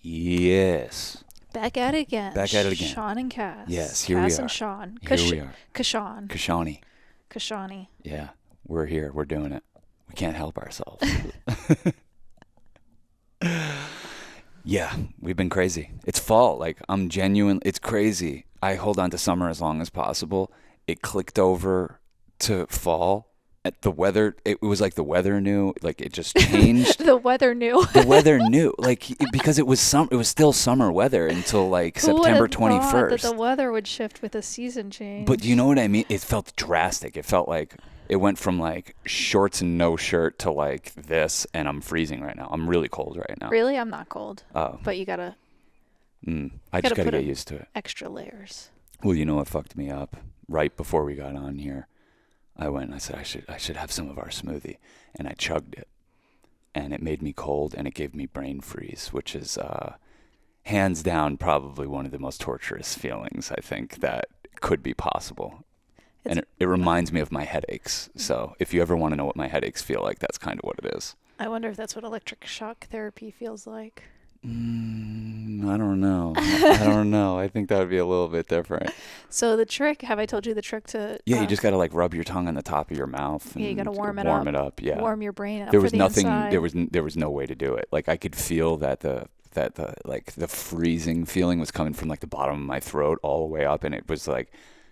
Yes. Back at it again. Back at it again. Sean and Cass. Yes, here Cass we are. and Sean. Here we are. Kashawn. Kashani. Yeah, we're here. We're doing it. We can't help ourselves. Yeah, we've been crazy. It's fall. Like, it's crazy. I hold on to summer as long as possible. It clicked over to fall. At the weather, it was like the weather knew, like it just changed. The weather knew. The weather knew, like, because it was still summer weather until like September 21st. That the weather would shift with a season change. But you know what I mean? It felt drastic. It felt like it went from like shorts and no shirt to like this, and I'm freezing right now. I'm really cold right now. Really? I'm not cold. Oh. But you gotta. I just gotta get used to it. Extra layers. Well, you know what fucked me up? Right before we got on here, I went and I said I should have some of our smoothie, and I chugged it, and it made me cold, and it gave me brain freeze, which is hands down probably one of the most torturous feelings I think that could be possible. And it reminds me of my headaches. So if you ever want to know what my headaches feel like, that's kind of what it is. I wonder if that's what electric shock therapy feels like. I don't know. I don't know. I think that would be a little bit different. So the trick, have I told you the trick to... Yeah, you just got to like rub your tongue on the top of your mouth. And you got to warm it up. Yeah. Warm your brain up. There was nothing. There was no way to do it. Like I could feel that the freezing feeling was coming from like the bottom of my throat all the way up, and it was like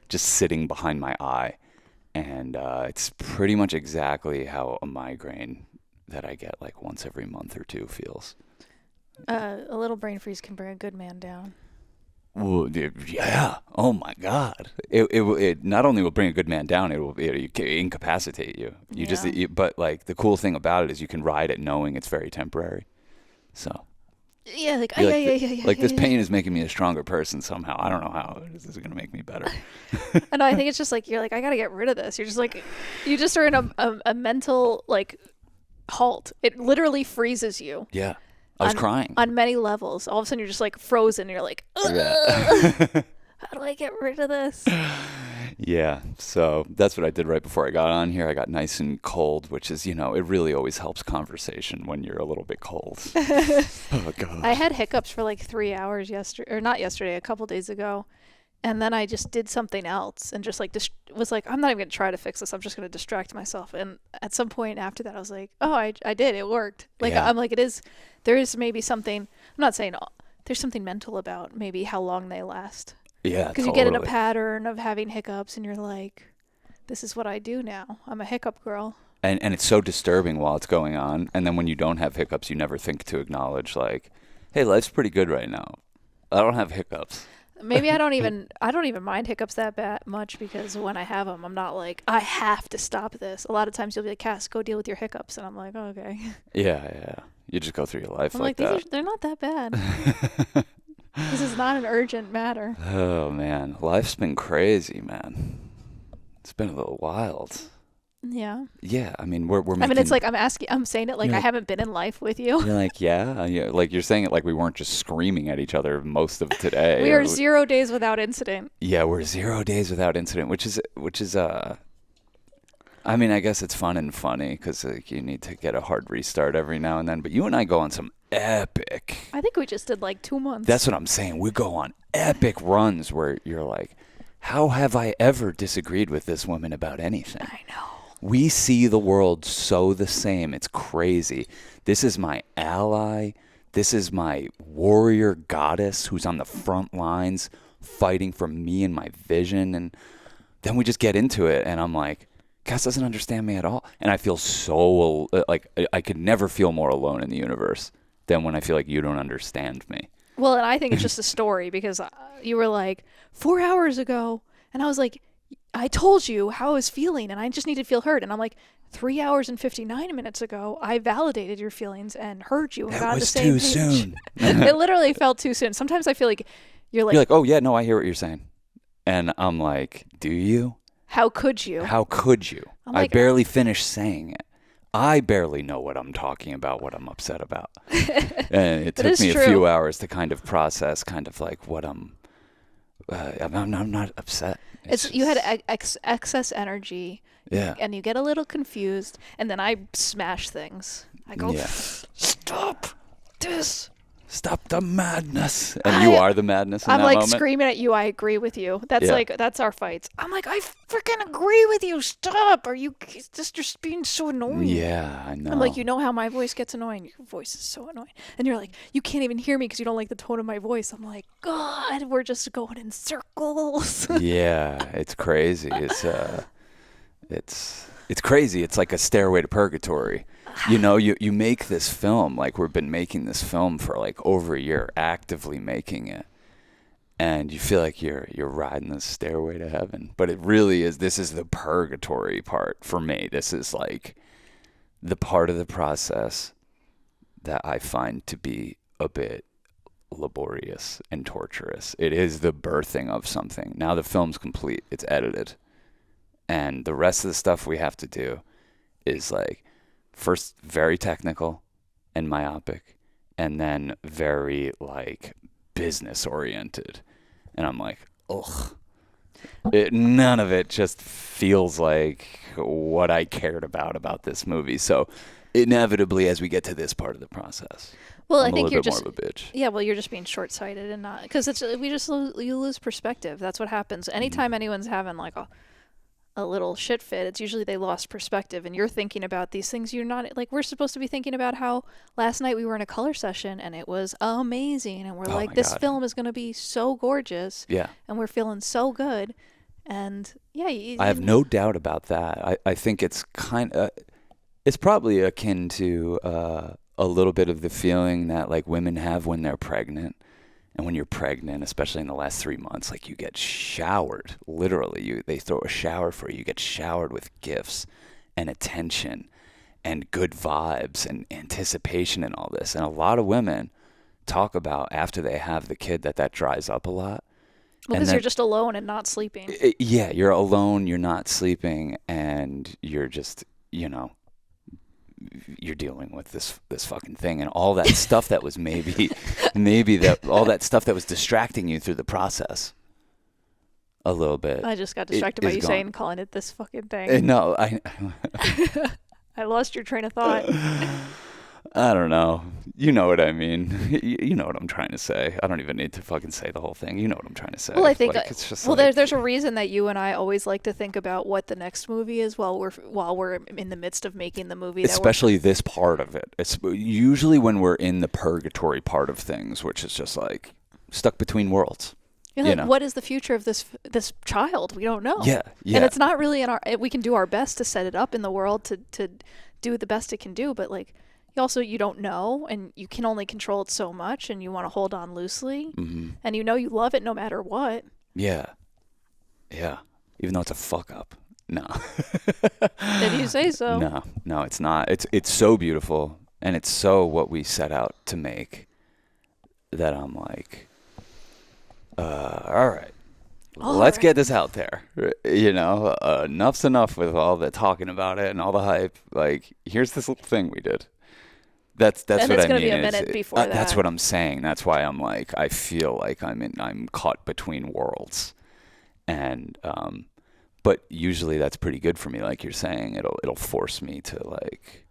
just sitting behind my eye. And it's pretty much exactly how a migraine that I get like once every month or two feels. A little brain freeze can bring a good man down. Well, yeah. Oh my God! It not only will bring a good man down, it will incapacitate you. But like the cool thing about it is you can ride it knowing it's very temporary. So. Yeah, this pain is making me a stronger person somehow. I don't know how this is going to make me better. I know. I think it's just like you're like, I got to get rid of this. You're just like, you just are in a mental like halt. It literally freezes you. Yeah. I was crying. On many levels. All of a sudden, you're just like frozen. You're like, yeah. How do I get rid of this? Yeah. So that's what I did right before I got on here. I got nice and cold, which is, it really always helps conversation when you're a little bit cold. Oh, God. I had hiccups for like 3 hours a couple days ago. And then I just did something else and just like was like, I'm not even going to try to fix this. I'm just going to distract myself. And at some point after that, I was like, oh, I did. It worked. Like, yeah. I'm like, there is maybe something, I'm not saying there's something mental about maybe how long they last. Yeah, because you get in a pattern of having hiccups and you're like, this is what I do now. I'm a hiccup girl. And it's so disturbing while it's going on. And then when you don't have hiccups, you never think to acknowledge like, hey, life's pretty good right now. I don't have hiccups. Maybe I don't even mind hiccups that much because when I have them, I'm not like, I have to stop this. A lot of times you'll be like, Cass, go deal with your hiccups. And I'm like, oh, okay. Yeah. You just go through your life I'm like that. They're not that bad. This is not an urgent matter. Oh, man. Life's been crazy, man. It's been a little wild. Yeah. Yeah, I mean, we're making... I mean, it's like I'm saying it like I haven't been in life with you. You're like, yeah, like you're saying it like we weren't just screaming at each other most of today. We are 0 days without incident. Yeah, we're 0 days without incident, which is I mean, I guess it's fun and funny because you need to get a hard restart every now and then. But you and I go on some epic... I think we just did like 2 months. That's what I'm saying. We go on epic runs where you're like, how have I ever disagreed with this woman about anything? I know. We see the world so the same. It's crazy. This is my ally. This is my warrior goddess who's on the front lines fighting for me and my vision. And then we just get into it, and I'm like, Cass doesn't understand me at all. And I feel so, like, I could never feel more alone in the universe than when I feel like you don't understand me. Well, and I think it's just a story because you were like, 4 hours ago, and I was like, I told you how I was feeling and I just need to feel heard. And I'm like, 3 hours and 59 minutes ago, I validated your feelings and heard you and got on the same page. That was too soon. It literally felt too soon. Sometimes I feel like you're like, oh yeah, no, I hear what you're saying. And I'm like, do you? How could you? How could you? I barely finished saying it. I barely know what I'm talking about, what I'm upset about. And it took me a few hours to kind of process kind of like what I'm not upset. You had excess energy. Yeah. And you get a little confused, and then I smash things. I go, Stop this. Stop the madness. And you are the madness in I'm that like moment. screaming at you. I agree with you. That's Yeah. like, that's our fights. I'm like, I freaking agree with you. Stop. Are you just being so annoying? Yeah, I know. I'm like, you know how my voice gets annoying? Your voice is so annoying. And you're like, you can't even hear me because you don't like the tone of my voice. I'm like, God, we're just going in circles. Yeah, it's crazy. It's crazy. It's like a Stairway to Purgatory. You know, you make this film, like we've been making this film for like over a year, actively making it. And you feel like you're riding the stairway to heaven. But it really is, this is the purgatory part for me. This is like the part of the process that I find to be a bit laborious and torturous. It is the birthing of something. Now the film's complete. It's edited. And the rest of the stuff we have to do is like, first very technical and myopic, and then very like business oriented. And I'm like, ugh. None of it just feels like what I cared about this movie. So inevitably, as we get to this part of the process, Well, I'm I think a you're little bit just more of a bitch. yeah. Well, you're just being short-sighted and not because it's you lose perspective. That's what happens anytime anyone's having like a little shit fit. It's usually they lost perspective, and you're thinking about these things. You're not like we're supposed to be thinking about how last night we were in a color session and it was amazing, and we're Oh like, my this God. film is going to be so gorgeous, Yeah. and we're feeling so good, and yeah, I have no doubt about that. I think it's it's probably akin to a little bit of the feeling that like women have when they're pregnant. And when you're pregnant, especially in the last 3 months, like you get showered, literally. They throw a shower for you. You get showered with gifts and attention and good vibes and anticipation and all this. And a lot of women talk about after they have the kid that dries up a lot. well, because you're just alone and not sleeping. Yeah, you're alone, you're not sleeping, and you're just, you know, you're dealing with this fucking thing and all that stuff that was maybe that all that stuff that was distracting you through the process a little bit. I just got distracted by you calling it this fucking thing. No, I lost your train of thought. I don't know. You know what I mean. You know what I'm trying to say. I don't even need to fucking say the whole thing. You know what I'm trying to say. Well, I think like, it's just well, like, there's a reason that you and I always like to think about what the next movie is while we're in the midst of making the movie. Especially this part of it. It's usually when we're in the purgatory part of things, which is just like stuck between worlds. You're like, what is the future of this child? We don't know. Yeah. And it's not really in our. We can do our best to set it up in the world to do the best it can do, but like. You don't know, and you can only control it so much, and you want to hold on loosely, and you know you love it no matter what. Yeah. Even though it's a fuck up. No. If you say so. No, it's not. It's so beautiful, and it's so what we set out to make that I'm like, all right. Let's get this out there. You know, enough's enough with all the talking about it and all the hype. Like, here's this little thing we did. That's and what I mean. it's going to be a minute before that. That's what I'm saying. That's why I'm like, I feel like I'm caught between worlds, and but usually that's pretty good for me. Like you're saying, it'll force me to like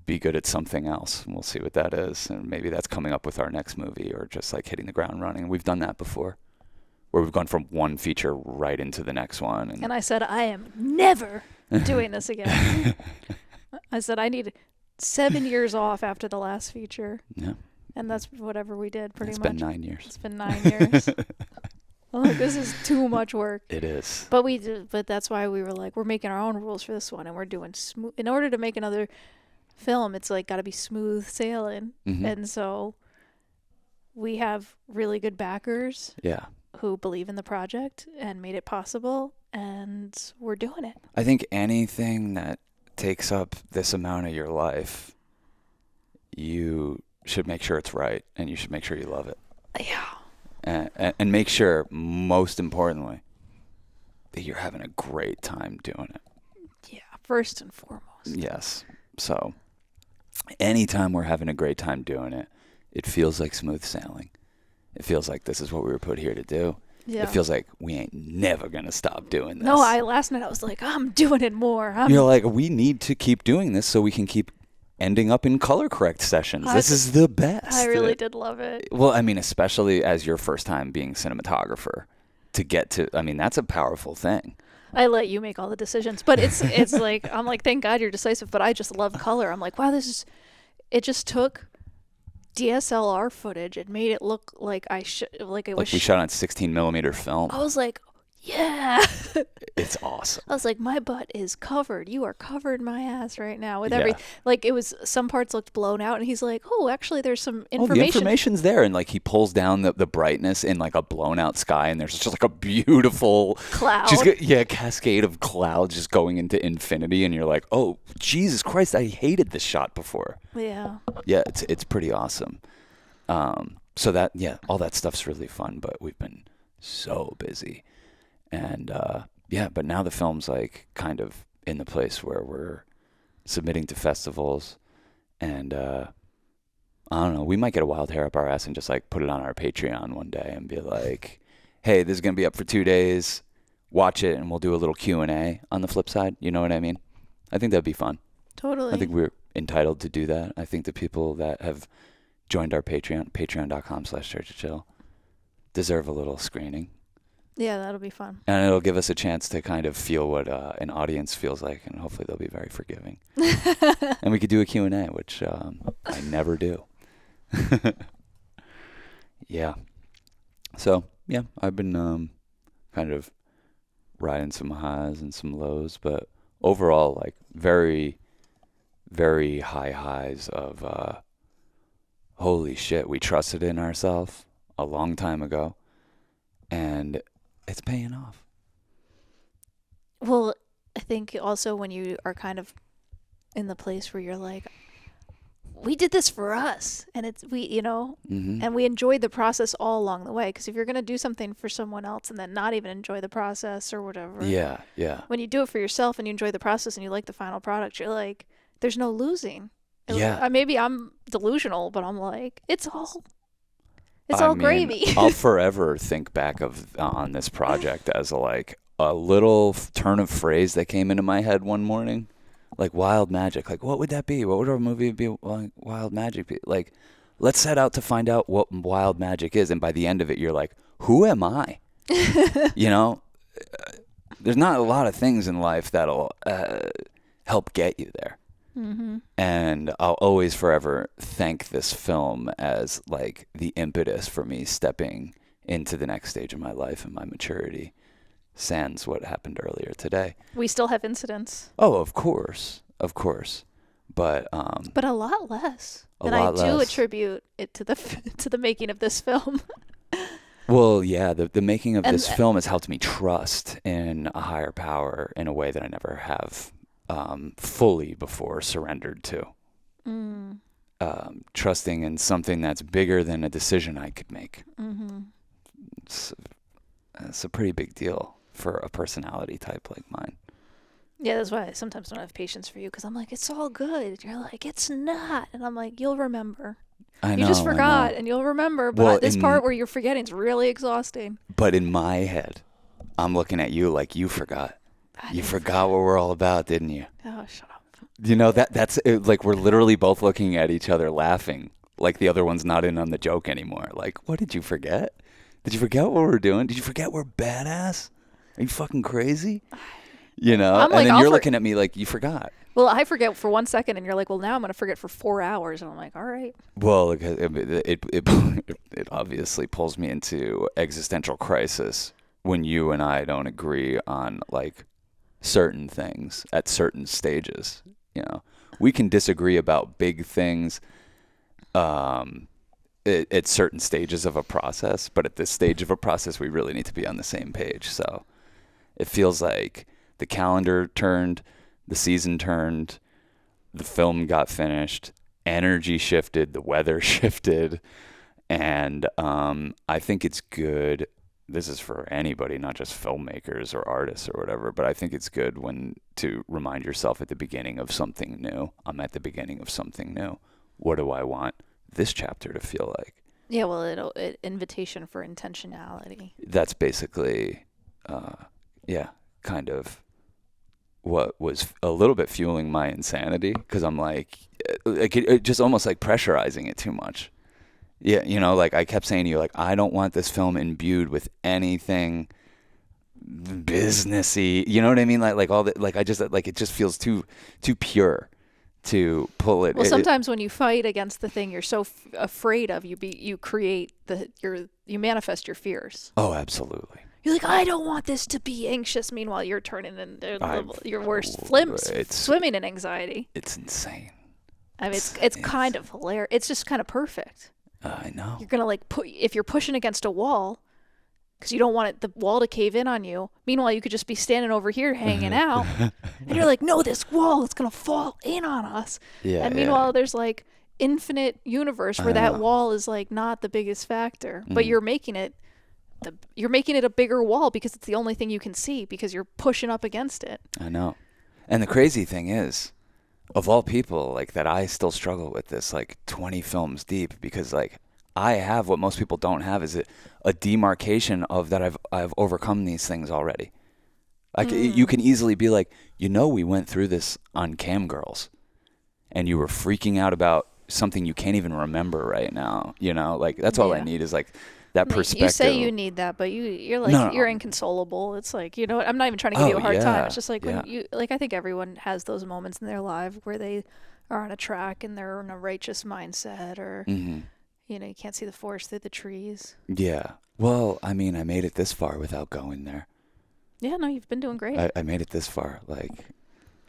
be good at something else, and we'll see what that is. And maybe that's coming up with our next movie, or just like hitting the ground running. We've done that before, where we've gone from one feature right into the next one. And I said, I am never doing this again. I said, I need 7 years off after the last feature. Yeah. And that's whatever we did, pretty much. It's been 9 years. It's been 9 years. I'm like, this is too much work. It is. But that's why we were like, we're making our own rules for this one, and we're doing smooth. In order to make another film, it's like got to be smooth sailing. And so we have really good backers. Yeah. Who believe in the project and made it possible, and we're doing it. I think anything that takes up this amount of your life, you should make sure it's right, and you should make sure you love it. Yeah. And make sure, most importantly, that you're having a great time doing it. Yeah, first and foremost. Yes. So anytime we're having a great time doing it, it feels like smooth sailing. It feels like this is what we were put here to do. Yeah. It feels like we ain't never going to stop doing this. No, last night I was like, I'm doing it more. You're like, we need to keep doing this so we can keep ending up in color correct sessions. This is the best. I really did love it. Well, I mean, especially as your first time being cinematographer, to get to, I mean, that's a powerful thing. I let you make all the decisions, but it's like, I'm like, thank God you're decisive, but I just love color. I'm like, wow, it just took DSLR footage and made it look like we shot on 16 millimeter film. I was like, yeah. It's awesome. I was like, my butt is covered. You are covered my ass right now with every, like, it was, some parts looked blown out, and he's like, oh, actually there's some information. Oh, the information's there, and like he pulls down the brightness in like a blown out sky, and there's just like a beautiful cloud. Cascade of clouds just going into infinity, and you're like, oh, Jesus Christ, I hated this shot before. Yeah. Yeah, it's pretty awesome. So that, all that stuff's really fun, but we've been so busy. And but now the film's like kind of in the place where we're submitting to festivals, and I don't know, we might get a wild hair up our ass and just like put it on our Patreon one day and be like, hey, this is gonna be up for 2 days, watch it, and we'll do a little Q&A on the flip side. You know what I mean? I think that'd be fun. Totally. I think we're entitled to do that. I think the people that have joined our patreon.com/churchofchill deserve a little screening. Yeah, that'll be fun. And it'll give us a chance to kind of feel what an audience feels like, and hopefully they'll be very forgiving. And we could do a Q&A, which I never do. Yeah. So, I've been kind of riding some highs and some lows, but overall, like, very, very high highs of holy shit, we trusted in ourselves a long time ago, and it's paying off. Well, I think also when you are kind of in the place where you're like, we did this for us, and and we enjoyed the process all along the way. Because if you're going to do something for someone else and then not even enjoy the process or whatever. Yeah. When you do it for yourself and you enjoy the process and you like the final product, you're like, there's no losing. Maybe I'm delusional, but I'm like, it's all gravy. I'll forever think back on this project as a little turn of phrase that came into my head one morning, like wild magic. Like, what would that be? What would our movie be? Like, wild magic be? Like, let's set out to find out what wild magic is, and by the end of it, you're like, who am I? You know, there's not a lot of things in life that'll help get you there. Mm-hmm. And I'll always forever thank this film as like the impetus for me stepping into the next stage of my life and my maturity, sans what happened earlier today. We still have incidents. Oh, of course. But a lot less. And I do attribute it to the making of this film. Well, yeah, the making of this film has helped me trust in a higher power in a way that I never have fully before surrendered to. Trusting in something that's bigger than a decision I could make. Mm-hmm. It's a pretty big deal for a personality type like mine. Yeah, that's why I sometimes don't have patience for you, because I'm like, it's all good. You're like, it's not. And I'm like, you'll remember. You just forgot, and you'll remember. But this part where you're forgetting is really exhausting. But in my head, I'm looking at you like you forgot. You forgot what we're all about, didn't you? Oh, shut up. You know, that's like we're literally both looking at each other laughing, like the other one's not in on the joke anymore. Like, what did you forget? Did you forget what we're doing? Did you forget we're badass? Are you fucking crazy? You know? And then you're looking at me like you forgot. Well, I forget for 1 second, and you're like, well, now I'm going to forget for 4 hours. And I'm like, all right. Well, it obviously pulls me into existential crisis when you and I don't agree on, like, certain things at certain stages. You know, we can disagree about big things at certain stages of a process, but at this stage of a process, we really need to be on the same page. So it feels like the calendar turned, the season turned, the film got finished, energy shifted, the weather shifted, and I think it's good. This is for anybody, not just filmmakers or artists or whatever, but I think it's good to remind yourself at the beginning of something new. I'm at the beginning of something new. What do I want this chapter to feel like? Yeah, well, invitation for intentionality. That's basically, kind of what was a little bit fueling my insanity, because I'm like, it just almost like pressurizing it too much. Yeah, you know, like I kept saying to you, like, I don't want this film imbued with anything businessy. You know what I mean? Like all that. Like I just like it just feels too pure to pull it. Well, sometimes when you fight against the thing you're so afraid of, you create you manifest your fears. Oh, absolutely. You're like, I don't want this to be anxious. Meanwhile, you're turning into your worst swimming in anxiety. It's insane. I mean, it's kind of hilarious. It's just kind of perfect. I know. You're gonna if you're pushing against a wall, because you don't want the wall to cave in on you. Meanwhile, you could just be standing over here hanging out, and you're like, no, this wall is gonna fall in on us. Yeah. And meanwhile, there's like infinite universe where that wall is like not the biggest factor, but you're making it a bigger wall because it's the only thing you can see because you're pushing up against it. I know. And the crazy thing is, of all people, like that I still struggle with this, like 20 films deep, because like I have what most people don't have is a demarcation of that I've overcome these things already. Like you can easily be like, you know, we went through this on Cam Girls and you were freaking out about something you can't even remember right now. You know, like that's all I need is like that perspective. You say you need that, but you're like, you're inconsolable. It's like, you know what? I'm not even trying to give you a hard time. It's just like when I think everyone has those moments in their life where they are on a track and they're in a righteous mindset or, you know, you can't see the forest through the trees. Yeah. Well, I mean, I made it this far without going there. Yeah, no, you've been doing great. I made it this far. Like,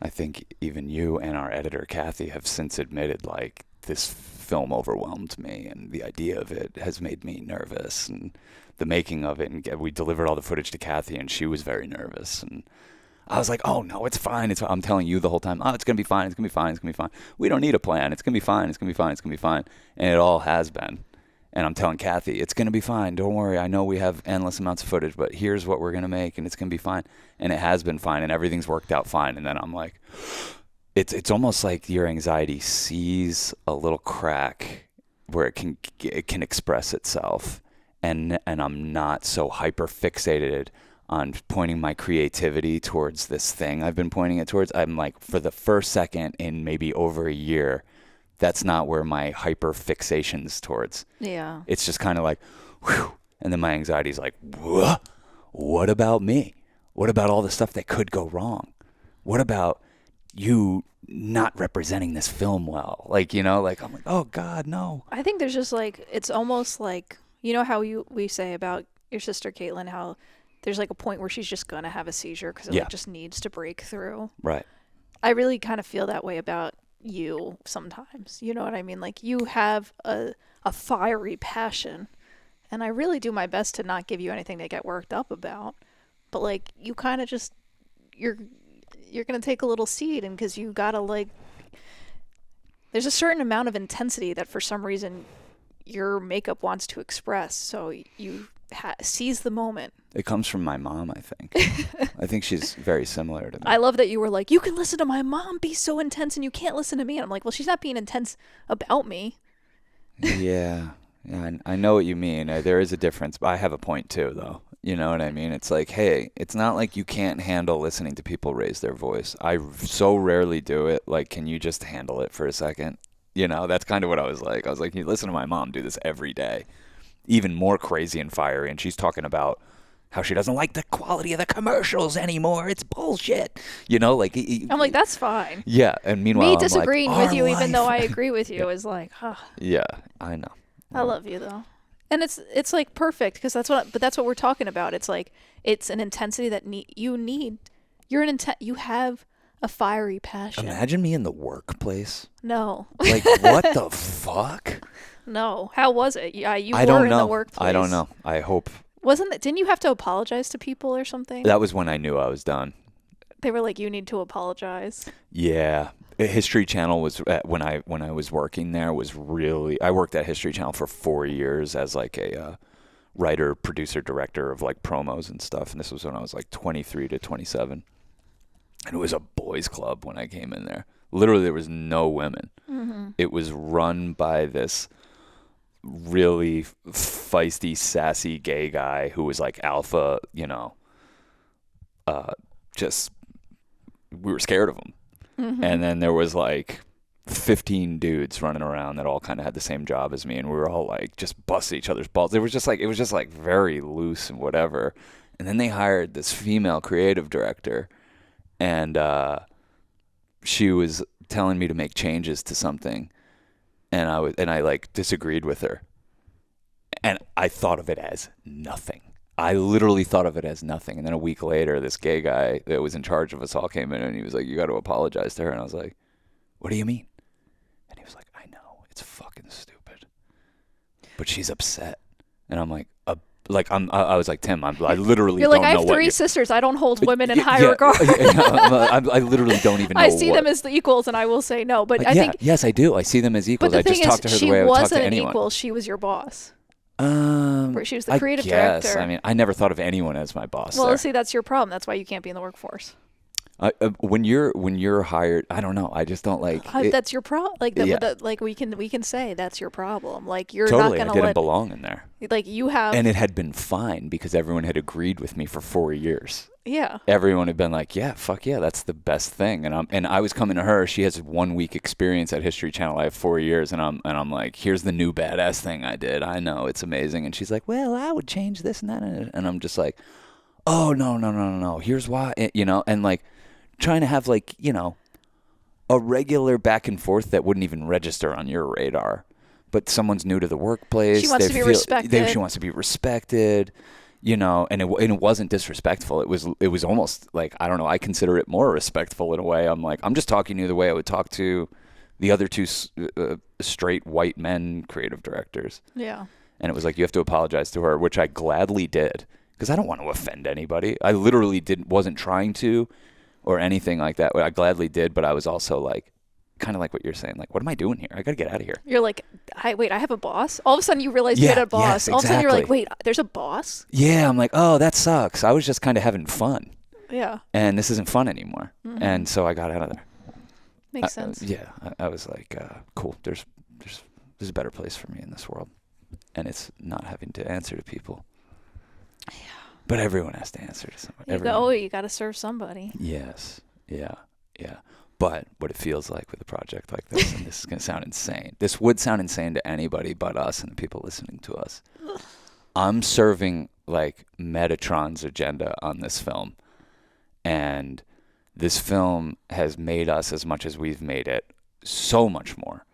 I think even you and our editor, Kathy, have since admitted, like, this film overwhelmed me, and the idea of it has made me nervous, and the making of it, and we delivered all the footage to Kathy, and she was very nervous, and I was like, oh, no, it's fine. I'm telling you the whole time, oh, it's going to be fine, it's going to be fine, it's going to be fine. We don't need a plan. It's going to be fine, it's going to be fine, it's going to be fine. And it all has been. And I'm telling Kathy, it's going to be fine. Don't worry. I know we have endless amounts of footage, but here's what we're going to make, and it's going to be fine. And it has been fine, and everything's worked out fine. And then I'm like, it's almost like your anxiety sees a little crack where it can express itself. And I'm not so hyper fixated on pointing my creativity towards this thing I've been pointing it towards. I'm like, for the first second in maybe over a year, that's not where my hyper fixation's towards. Yeah. It's just kind of like, whew. And then my anxiety's like, what about me? What about all the stuff that could go wrong? What about you not representing this film well? Like, you know, like, I'm like, oh God, no. I think there's just like, it's almost like, you know how we say about your sister Caitlin, how there's like a point where she's just going to have a seizure because it like just needs to break through. Right. I really kind of feel that way about you sometimes. You know what I mean? Like, you have a fiery passion, and I really do my best to not give you anything to get worked up about. But like, you kind of just you're gonna take a little seed, and because you gotta like, there's a certain amount of intensity that for some reason your makeup wants to express, so you seize the moment. It comes from my mom, I think. I think she's very similar to me. I love that you were like, you can listen to my mom be so intense and you can't listen to me. And I'm like, well, she's not being intense about me. Yeah, I know what you mean. There is a difference, but I have a point too, though. You know what I mean? It's like, hey, it's not like you can't handle listening to people raise their voice. I so rarely do it. Like, can you just handle it for a second? You know, that's kind of what I was like. I was like, you listen to my mom do this every day. Even more crazy and fiery, and she's talking about how she doesn't like the quality of the commercials anymore. It's bullshit. You know, like... I'm like, that's fine. Yeah, and meanwhile, me disagreeing like, with you, even though I agree with you, is like, huh. Yeah, I know. I love you, though. And it's like perfect, because that's what we're talking about. It's like, it's an intensity that you need. You have a fiery passion. Imagine me in the workplace. No. Like, what the fuck? No. How was it? You I were don't in know. the workplace. I don't know. I hope. Didn't you have to apologize to people or something? That was when I knew I was done. They were like, you need to apologize. Yeah. History Channel was, when I was working there, was really, I worked at History Channel for 4 years as like a writer, producer, director of like promos and stuff. And this was when I was like 23 to 27. And it was a boys club when I came in there. Literally, there was no women. Mm-hmm. It was run by this really feisty, sassy gay guy who was like alpha, you know, we were scared of him. Mm-hmm. And then there was like 15 dudes running around that all kind of had the same job as me, and we were all like just busting each other's balls. It was just like very loose and whatever. And then they hired this female creative director, and she was telling me to make changes to something, and I like disagreed with her, and I thought of it as nothing. I literally thought of it as nothing. And then a week later, this gay guy that was in charge of us all came in, and he was like, "You got to apologize to her." And I was like, "What do you mean?" And he was like, "I know, it's fucking stupid, but she's upset." And I'm like, I was like, "Tim, I literally You're like, don't I know have what 3 sisters. I don't hold women in high yeah, regard. I literally don't even know. I see them as the equals, and I will say no. But I think yes, I do. I see them as equals. But the I thing just talk to is, her the she way I would talk to wasn't an anyone. equal. She was your boss. She was the creative director. I mean, I never thought of anyone as my boss. Well, there. see, that's your problem. That's why you can't be in the workforce. When you're hired, I don't know. I just don't like. That's your problem. Like Yeah. like we can say that's your problem. Like you're Totally, not I gonna didn't belong in there. like you have. And it had been fine because everyone had agreed with me for 4 years. Yeah. Everyone had been like, "Yeah, fuck yeah, that's the best thing." And I was coming to her. She has 1 week experience at History Channel. I have 4 years, and I'm like, "Here's the new badass thing I did. I know it's amazing." And she's like, "Well, I would change this and that." And I'm just like, "Oh no. Here's why." And like trying to have like a regular back and forth that wouldn't even register on your radar. But someone's new to the workplace. She wants to be respected. She wants to be respected. And it wasn't disrespectful. It was almost like, I don't know, I consider it more respectful in a way. I'm like, I'm just talking to you the way I would talk to the other 2 straight white men creative directors. Yeah. And it was like, you have to apologize to her, which I gladly did because I don't want to offend anybody. I literally wasn't trying to or anything like that. I gladly did, but I was also like, kind of like what you're saying, like, what am I doing here? I got to get out of here. You're like, I have a boss. All of a sudden you realize you had a boss. Yes, All of a sudden you're like, exactly. wait, there's a boss? Yeah, I'm like, oh, that sucks. I was just kind of having fun. Yeah. And this isn't fun anymore. Mm-hmm. And so I got out of there. Makes sense. Yeah, I was like, cool. There's a better place for me in this world, and it's not having to answer to people. Yeah. But everyone has to answer to someone. You got to serve somebody. Yes. Yeah. But what it feels like with a project like this, and this is going to sound insane. This would sound insane to anybody but us and the people listening to us. I'm serving like Metatron's agenda on this film, and this film has made us as much as we've made it, so much more,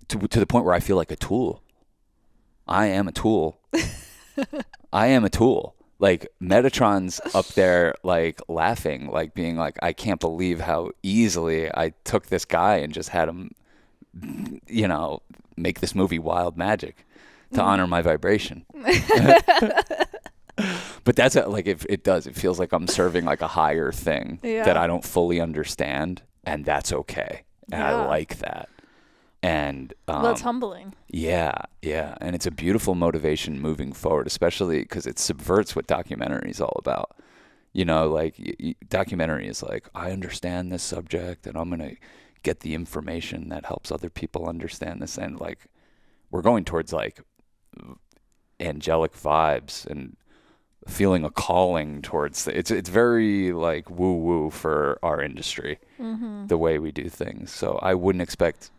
to the point where I feel like a tool. I am a tool. I am a tool. Like, Metatron's up there, like, laughing, like, being like, I can't believe how easily I took this guy and just had him, make this movie Wild Magic to honor my vibration. But that's it feels like I'm serving like a higher thing that I don't fully understand, and that's okay. And I like that. And well, it's humbling. Yeah, and it's a beautiful motivation moving forward, especially because it subverts what documentary is all about. Documentary is like, I understand this subject, and I'm gonna get the information that helps other people understand this, and like, we're going towards like angelic vibes and feeling a calling towards it's very like woo woo for our industry, the way we do things. So I wouldn't expect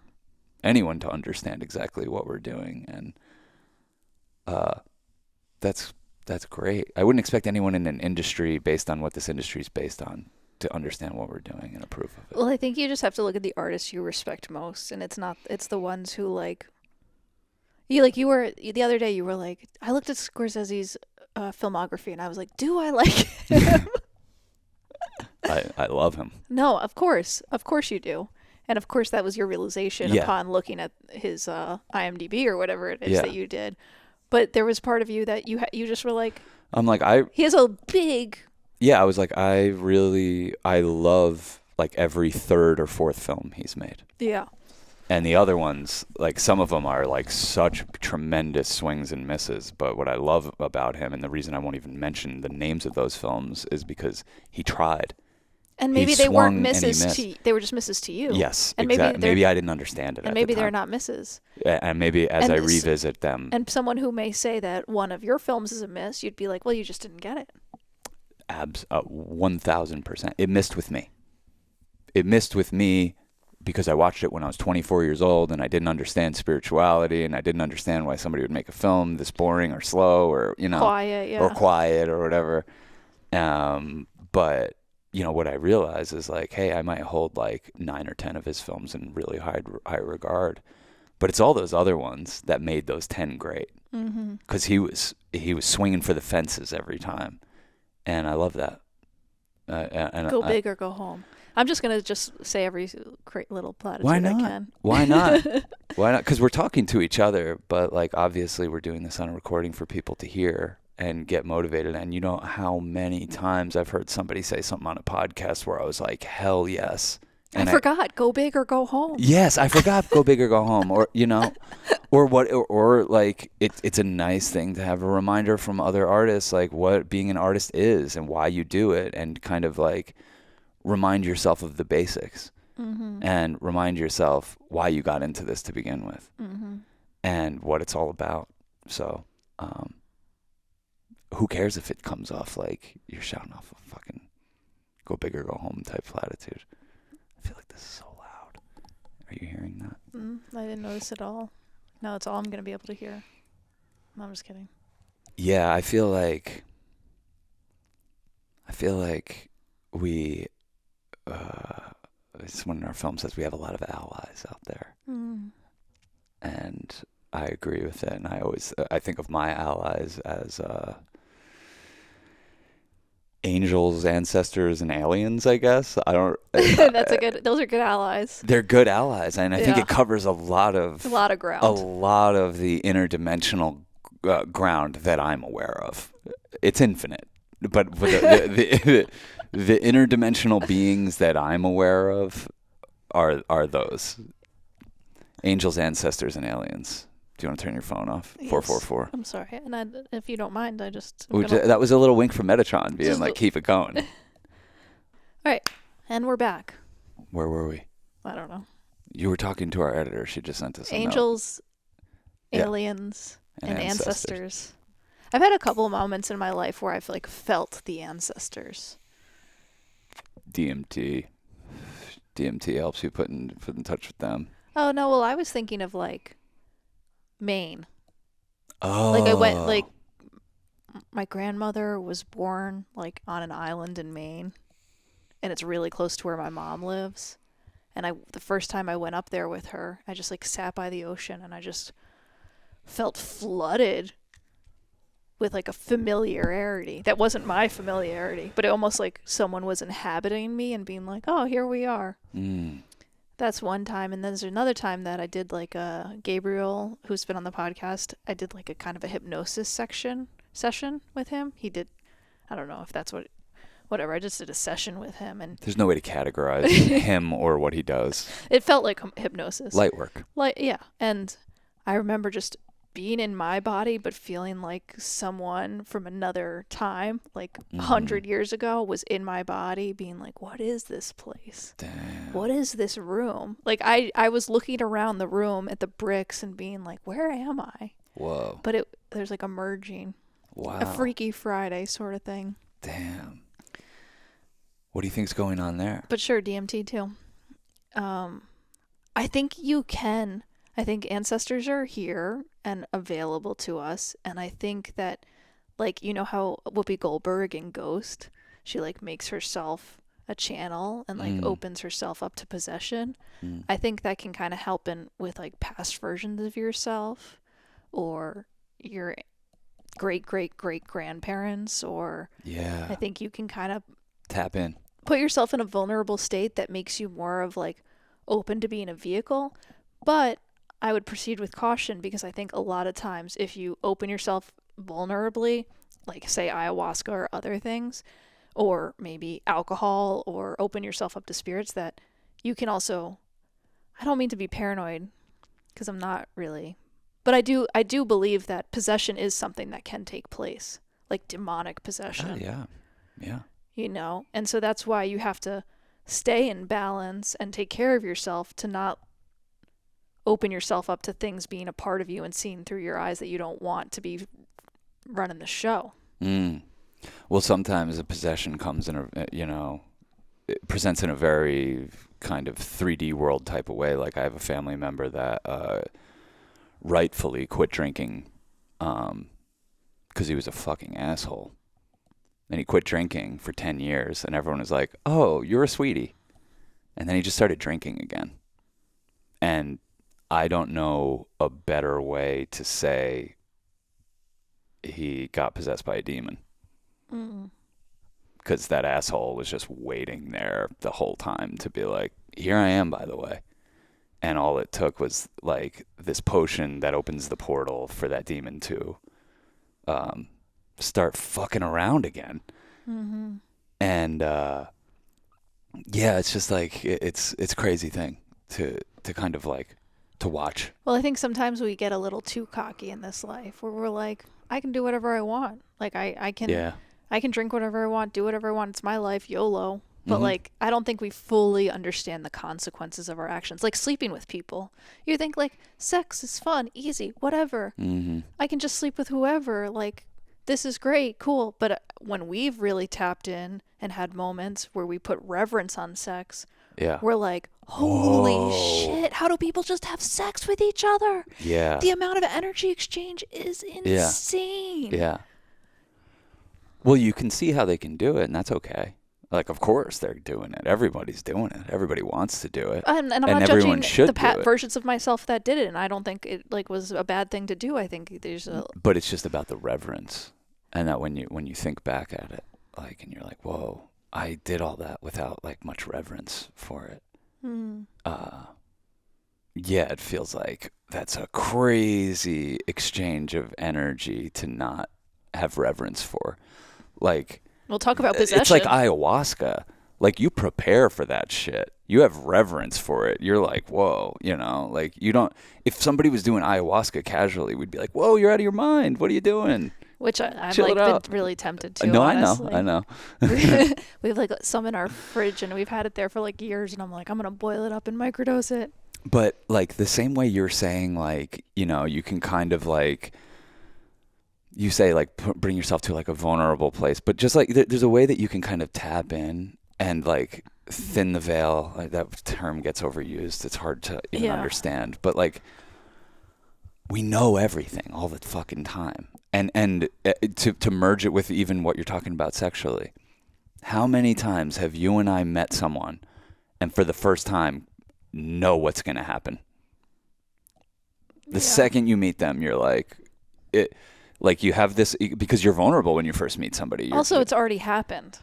anyone to understand exactly what we're doing, and that's great. I wouldn't expect anyone in an industry based on what this industry is based on to understand what we're doing and approve of it. Well, I think you just have to look at the artists you respect most, and it's the ones who you were the other day, you were like, I looked at Scorsese's filmography and I was like, do I like him? I love him. No, of course you do. And of course, that was your realization upon looking at his IMDb or whatever it is that you did. But there was part of you that you just were like, I'm like, he has a big. Yeah, I was like, I love like every third or fourth film he's made. Yeah. And the other ones, like some of them are like such tremendous swings and misses. But what I love about him, and the reason I won't even mention the names of those films, is because he tried. And maybe they weren't misses they were just misses to you. Yes, and exactly. Maybe I didn't understand it. And maybe they're not misses. And maybe as I revisit them. And someone who may say that one of your films is a miss, you'd be like, well, you just didn't get it. 1,000%. It missed with me. It missed with me because I watched it when I was 24 years old and I didn't understand spirituality and I didn't understand why somebody would make a film this boring or slow or, quiet or whatever. But, what I realize is like, hey, I might hold like 9 or 10 of his films in really high regard, but it's all those other ones that made those 10 great. Because he was swinging for the fences every time. And I love that. Go big or go home. I'm just going to just say every great little platitude I can. Why not? Why not? Because we're talking to each other, but like obviously we're doing this on a recording for people to hear and get motivated. And you know how many times I've heard somebody say something on a podcast where I was like, hell yes. And I forgot, go big or go home. Yes, I forgot, go big or go home. Or, or like it's a nice thing to have a reminder from other artists, like what being an artist is and why you do it, and kind of like remind yourself of the basics and remind yourself why you got into this to begin with and what it's all about. So, who cares if it comes off like you're shouting off a fucking go big or go home type platitude? I feel like this is so loud. Are you hearing that? I didn't notice at all. No, it's all I'm going to be able to hear. No, I'm just kidding. Yeah, I feel like we, it's one in our film says we have a lot of allies out there. And I agree with it. And I think of my allies as angels, ancestors, and aliens, I guess. I don't. Those are good allies. They're good allies, and I think it covers a lot of ground. A lot of the interdimensional ground that I'm aware of. It's infinite, but the interdimensional beings that I'm aware of are those angels, ancestors, and aliens. Do you want to turn your phone off? Yes. 444. I'm sorry. And if you don't mind, that was a little wink from Metatron being like, keep it going. All right. And we're back. Where were we? I don't know. You were talking to our editor. She just sent us a angels, note. aliens, and ancestors. I've had a couple of moments in my life where I've like felt the ancestors. DMT helps you put in touch with them. Oh, no. Well, I was thinking of like Maine. Oh. Like I went, like my grandmother was born like on an island in Maine, and it's really close to where my mom lives. And the first time I went up there with her, I just like sat by the ocean and I just felt flooded with like a familiarity that wasn't my familiarity, but it almost like someone was inhabiting me and being like, oh, here we are. That's one time. And then there's another time that I did like Gabriel, who's been on the podcast, I did like a kind of a hypnosis session with him. He did, I don't know if that's whatever. I just did a session with him. And there's no way to categorize him or what he does. It felt like hypnosis. Light work. Yeah. And I remember just being in my body, but feeling like someone from another time, like 100 years ago, was in my body, being like, what is this place? Damn. What is this room? Like, I was looking around the room at the bricks and being like, where am I? Whoa. But there's like a merging. Wow. A Freaky Friday sort of thing. Damn. What do you think's going on there? But sure, DMT too. I think you can. I think ancestors are here and available to us. And I think that, like, you know how Whoopi Goldberg in Ghost, she, like, makes herself a channel and, like, opens herself up to possession. I think that can kind of help with, like, past versions of yourself or your great-great-great-grandparents or... Yeah. I think you can kind of... Tap in. Put yourself in a vulnerable state that makes you more of, like, open to being a vehicle. But... I would proceed with caution because I think a lot of times if you open yourself vulnerably, like say ayahuasca or other things, or maybe alcohol, or open yourself up to spirits, that you can also, I don't mean to be paranoid because I'm not really, but I do believe that possession is something that can take place, like demonic possession. Oh, yeah. Yeah. You know, and so that's why you have to stay in balance and take care of yourself to not open yourself up to things being a part of you and seeing through your eyes that you don't want to be running the show. Well, sometimes a possession comes in it presents in a very kind of 3D world type of way. Like I have a family member that rightfully quit drinking because he was a fucking asshole. And he quit drinking for 10 years, and everyone was like, oh, you're a sweetie. And then he just started drinking again. And I don't know a better way to say he got possessed by a demon. Because that asshole was just waiting there the whole time to be like, here I am, by the way. And all it took was like this potion that opens the portal for that demon to start fucking around again. And yeah, it's just like it's a crazy thing to kind of like to watch. Well, I think sometimes we get a little too cocky in this life where we're like, I can do whatever I want. Like I can drink whatever I want, do whatever I want. It's my life, YOLO. But like, I don't think we fully understand the consequences of our actions. Like sleeping with people. You think like sex is fun, easy, whatever. I can just sleep with whoever. Like, this is great, cool. But when we've really tapped in and had moments where we put reverence on sex, we're like, holy shit, how do people just have sex with each other? Yeah. The amount of energy exchange is insane. Yeah. Well, you can see how they can do it, and that's okay. Like, of course they're doing it. Everybody's doing it. Everybody wants to do it. And I'm not judging the versions of myself that did it, and I don't think it like was a bad thing to do. I think there's a... But it's just about the reverence. And that when you think back at it, like, and you're like, whoa, I did all that without like much reverence for it. Yeah, it feels like that's a crazy exchange of energy to not have reverence for. Like, we'll talk about possession. It's like ayahuasca. Like, you prepare for that shit. You have reverence for it. You're like, whoa, you know, like you don't, if somebody was doing ayahuasca casually, we'd be like, whoa, you're out of your mind. What are you doing? Which I've like been really tempted to. No, honestly. I know. We have like some in our fridge and we've had it there for like years, and I'm like, I'm going to boil it up and microdose it. But like the same way you're saying, like, you know, you can kind of like, you say like bring yourself to like a vulnerable place, but just like there's a way that you can kind of tap in and like thin the veil. Like, that term gets overused. It's hard to even understand, but like we know everything all the fucking time. And to merge it with even what you're talking about sexually, how many times have you and I met someone and for the first time know what's going to happen? The second you meet them, you're like, like you have this, because you're vulnerable when you first meet somebody. Also, it's already happened.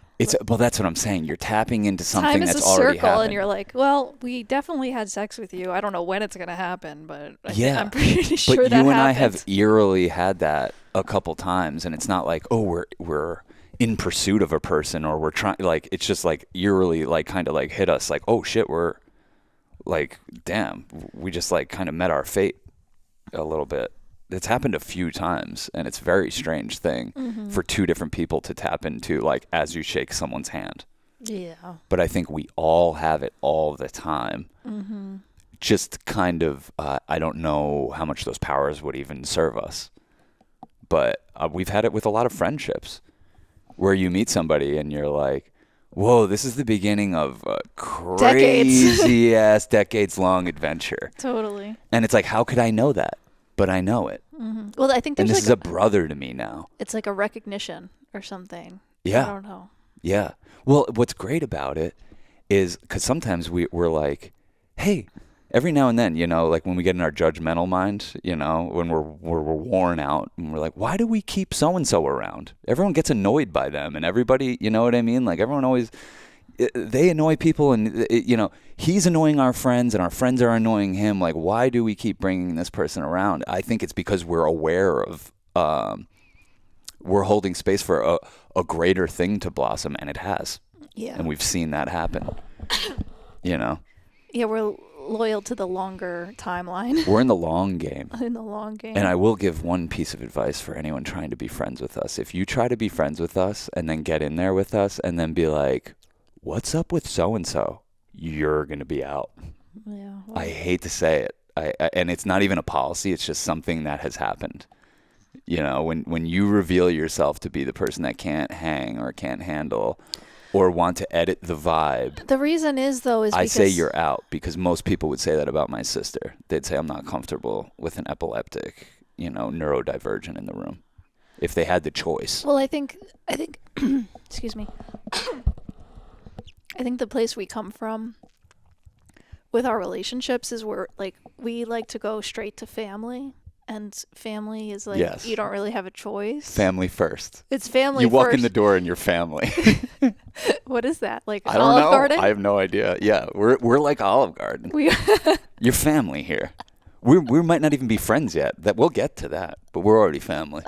Well, that's what I'm saying. You're tapping into something Time that's is a already circle, happened. and you're like, well, we definitely had sex with you. I don't know when it's going to happen, but I'm pretty but sure that happened. But you and I have eerily had that a couple times, and it's not like, oh, we're in pursuit of a person, or we're trying, like, it's just like eerily like kind of like hit us like, oh shit, we're like, damn, we just like kind of met our fate a little bit. It's happened a few times, and it's a very strange thing for two different people to tap into, like, as you shake someone's hand. Yeah. But I think we all have it all the time. Just kind of, I don't know how much those powers would even serve us. But we've had it with a lot of friendships where you meet somebody and you're like, whoa, this is the beginning of a crazy-ass, decades-long adventure. Totally. And it's like, how could I know that? But I know it. Well, I think there's and this like is a brother to me now. It's like a recognition or something. Yeah. I don't know. Yeah. Well, what's great about it is because sometimes we're like, hey, every now and then, you know, like when we get in our judgmental mind, you know, when we're worn out and we're like, why do we keep so-and-so around? Everyone gets annoyed by them, and everybody, you know what I mean? Like everyone always, they annoy people, and, you know, he's annoying our friends and our friends are annoying him. Like, why do we keep bringing this person around? I think it's because we're aware of, we're holding space for a greater thing to blossom, and it has. Yeah. And we've seen that happen, you know? Yeah, we're loyal to the longer timeline. We're in the long game. In the long game. And I will give one piece of advice for anyone trying to be friends with us. If you try to be friends with us and then get in there with us and then be like, what's up with so-and-so? You're going to be out. Yeah. Well, I hate to say it. And it's not even a policy. It's just something that has happened. You know, when you reveal yourself to be the person that can't hang or can't handle or want to edit the vibe, The reason is, though, is I because say you're out, because most people would say that about my sister. They'd say I'm not comfortable with an epileptic, neurodivergent in the room if they had the choice. Well, I think, excuse me. I think the place we come from with our relationships is where, like, we like to go straight to family, and family is like, Yes. you don't really have a choice. Family first. It's family You walk first. in the door and you're family. What is that? Like I don't Olive know. Garden? I have no idea. Yeah, we're like Olive Garden. We You're family here. We might not even be friends yet. That we'll get to that, but we're already family.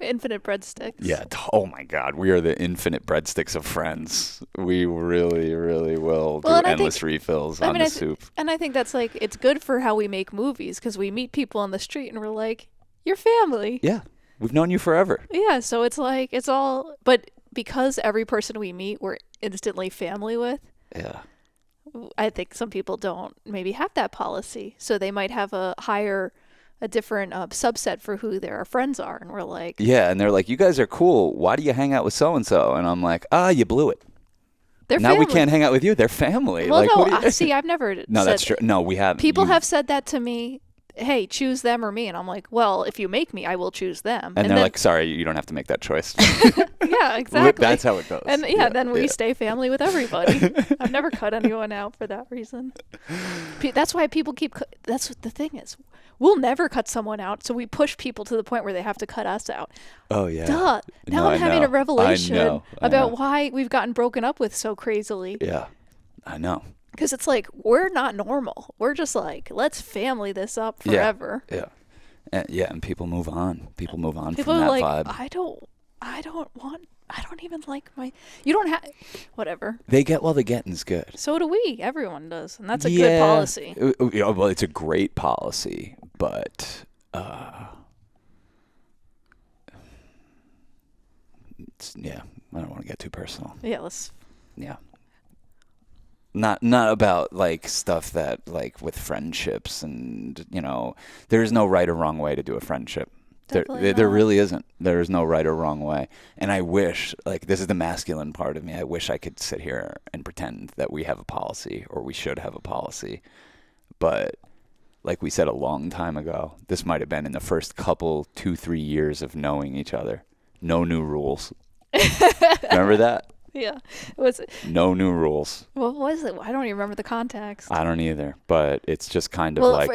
Infinite breadsticks. Yeah. Oh my God, we are the infinite breadsticks of friends. We really, really will do endless refills on the soup. And I think that's like, it's good for how we make movies, because we meet people on the street and we're like, you're family. Yeah, we've known you forever. Yeah, so it's like, it's all, but because every person we meet we're instantly family with, Yeah. I think some people don't maybe have that policy. So they might have a different subset for who their friends are. And we're like, Yeah, and they're like, you guys are cool. Why do you hang out with so-and-so? And I'm like, you blew it. they're Now family. we can't hang out with you. They're family. Well, like, no, what do you... see, I've never No, said that's true. No, we haven't. People have said that to me. Hey, choose them or me. And I'm like, well, if you make me, I will choose them. And they're like, sorry, you don't have to make that choice. yeah, exactly. That's how it goes. And then we stay family with everybody. I've never cut anyone out for that reason. That's why people that's what the thing is. We'll never cut someone out, so we push people to the point where they have to cut us out. Oh, yeah. Duh. Now No, I'm having a revelation I about know. why we've gotten broken up with so crazily. Yeah, I know. Because it's like, we're not normal. We're just like, let's family this up forever. Yeah. And people move on. People move on People from that are like, vibe. I don't even like you don't have, whatever. They get, well, the getting's good. So do we. Everyone does. And that's a good policy. Yeah, well, it's a great policy, but I don't want to get too personal. Yeah, let's. Yeah. Not about like stuff that like with friendships and there's no right or wrong way to do a friendship. There really isn't. There is no right or wrong way. And I wish, like, this is the masculine part of me. I wish I could sit here and pretend that we have a policy or we should have a policy. But like we said a long time ago, this might have been in the first couple 2-3 years of knowing each other. No new rules. Remember that? Yeah. Was it? No new rules. What was it? I don't even remember the context. I don't either. But it's just kind of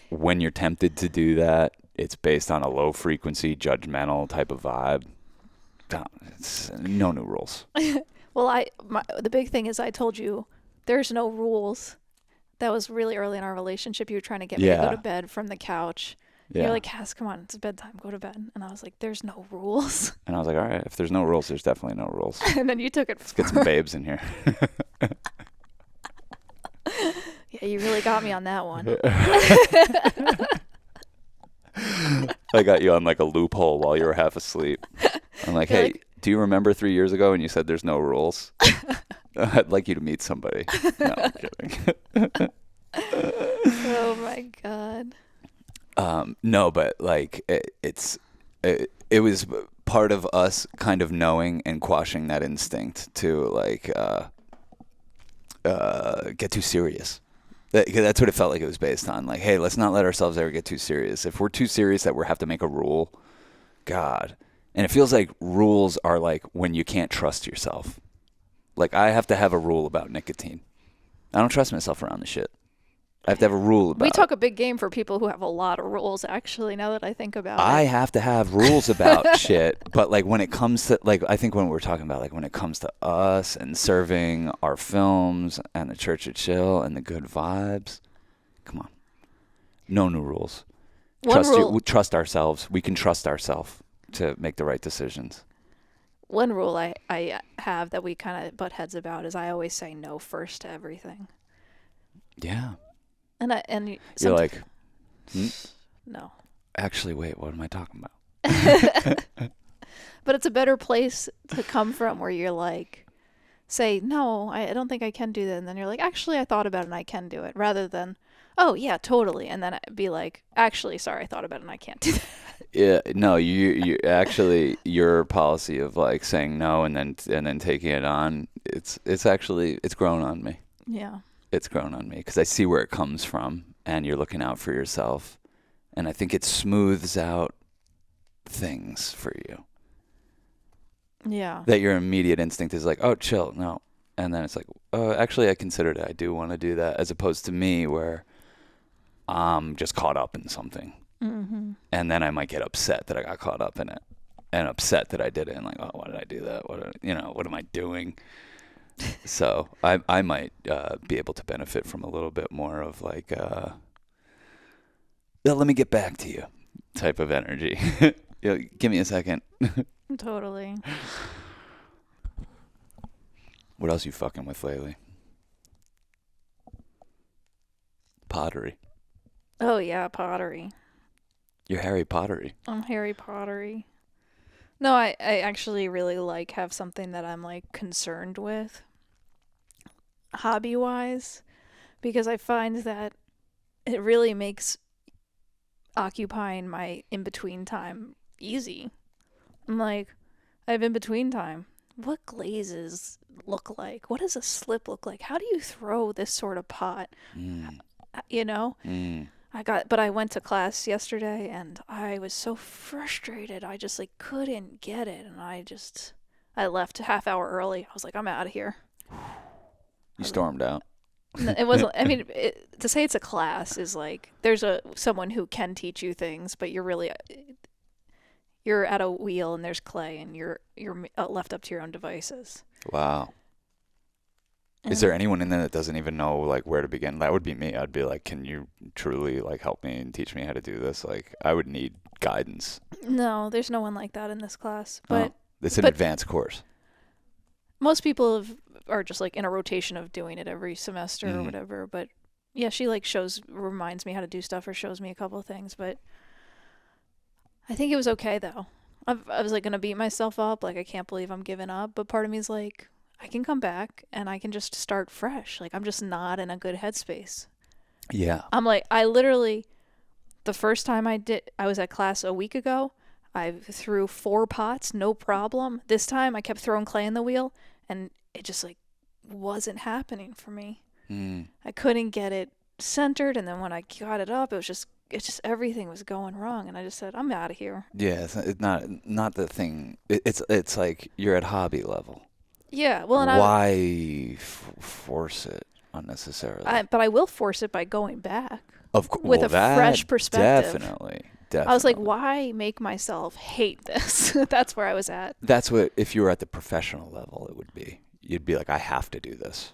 when you're tempted to do that, it's based on a low frequency, judgmental type of vibe. It's no new rules. Well, the big thing is I told you there's no rules. That was really early in our relationship. You were trying to get me to go to bed from the couch. Yeah. You're like, Cass, come on, it's bedtime, go to bed. And I was like, there's no rules. And I was like, all right, if there's no rules, there's definitely no rules. And then you took it. Let's get some babes in here. Yeah, you really got me on that one. I got you on like a loophole while you were half asleep. I'm like, hey, do you remember 3 years ago when you said there's no rules? I'd like you to meet somebody. No, I'm kidding. Oh my God. No, but like it was part of us kind of knowing and quashing that instinct to like get too serious. That's what it felt like it was based on. Like, hey, let's not let ourselves ever get too serious. If we're too serious that we have to make a rule, God. And it feels like rules are like when you can't trust yourself. Like, I have to have a rule about nicotine. I don't trust myself around the shit. I have to have a rule about it. We talk a big game for people who have a lot of rules, actually, now that I think about it. I have to have rules about shit. But, like, when it comes to, like, I think when we're talking about, like, when it comes to us and serving our films and the Church of Chill and the good vibes, come on. No new rules. Trust ourselves. We can trust ourselves to make the right decisions. One rule I have that we kind of butt heads about is I always say no first to everything. Yeah. You're like, no. Actually, wait, what am I talking about? But it's a better place to come from where you're like, say, no, I don't think I can do that. And then you're like, actually, I thought about it and I can do it. Rather than, oh, yeah, totally. And then I'd be like, actually, sorry, I thought about it and I can't do that. Yeah, no, you actually your policy of like saying no and then taking it on. It's actually it's grown on me. Yeah. It's grown on me because I see where it comes from, and you're looking out for yourself, and I think it smooths out things for you. Yeah. That your immediate instinct is like, oh, chill, no, and then it's like, oh, actually, I considered it. I do want to do that, as opposed to me where I'm just caught up in something. Mm-hmm. And then I might get upset that I got caught up in it, and upset that I did it, and like, oh, why did I do that? What am I doing? So I might be able to benefit from a little bit more of like, let me get back to you type of energy. Give me a second. Totally. What else you fucking with lately? Pottery. Oh yeah, pottery. You're Harry Pottery. I'm Harry Pottery. No, I actually really have something that I'm like concerned with hobby wise, because I find that it really makes occupying my in between time easy. I'm like, I have in between time. What glazes look like? What does a slip look like? How do you throw this sort of pot? You know? But I went to class yesterday and I was so frustrated. I just like couldn't get it, and I left a half hour early. I was like, I'm out of here. You stormed out. It wasn't. I mean, to say it's a class is like there's someone who can teach you things, but you're at a wheel and there's clay and you're left up to your own devices. Wow. Is there anyone in there that doesn't even know like where to begin? That would be me. I'd be like, can you truly like help me and teach me how to do this? Like, I would need guidance. No, there's no one like that in this class. But it's an advanced course. Most people are just like in a rotation of doing it every semester or whatever. But yeah, she like reminds me how to do stuff or shows me a couple of things. But I think it was okay though. I was like gonna beat myself up, like I can't believe I'm giving up. But part of me is like, I can come back and I can just start fresh. Like I'm just not in a good headspace. Yeah. I'm like, I literally, the first time I was at class a week ago, I threw 4 pots, no problem. This time I kept throwing clay in the wheel and it just like wasn't happening for me. I couldn't get it centered, and then when I got it up, it's just everything was going wrong, and I just said, I'm out of here. Yeah, it's not the thing. It's like you're at hobby level. Yeah, well, and why force it unnecessarily? But I will force it by going back. With a fresh perspective. Definitely. I was like, why make myself hate this? That's where I was at. That's what, if you were at the professional level, it would be. You'd be like, I have to do this.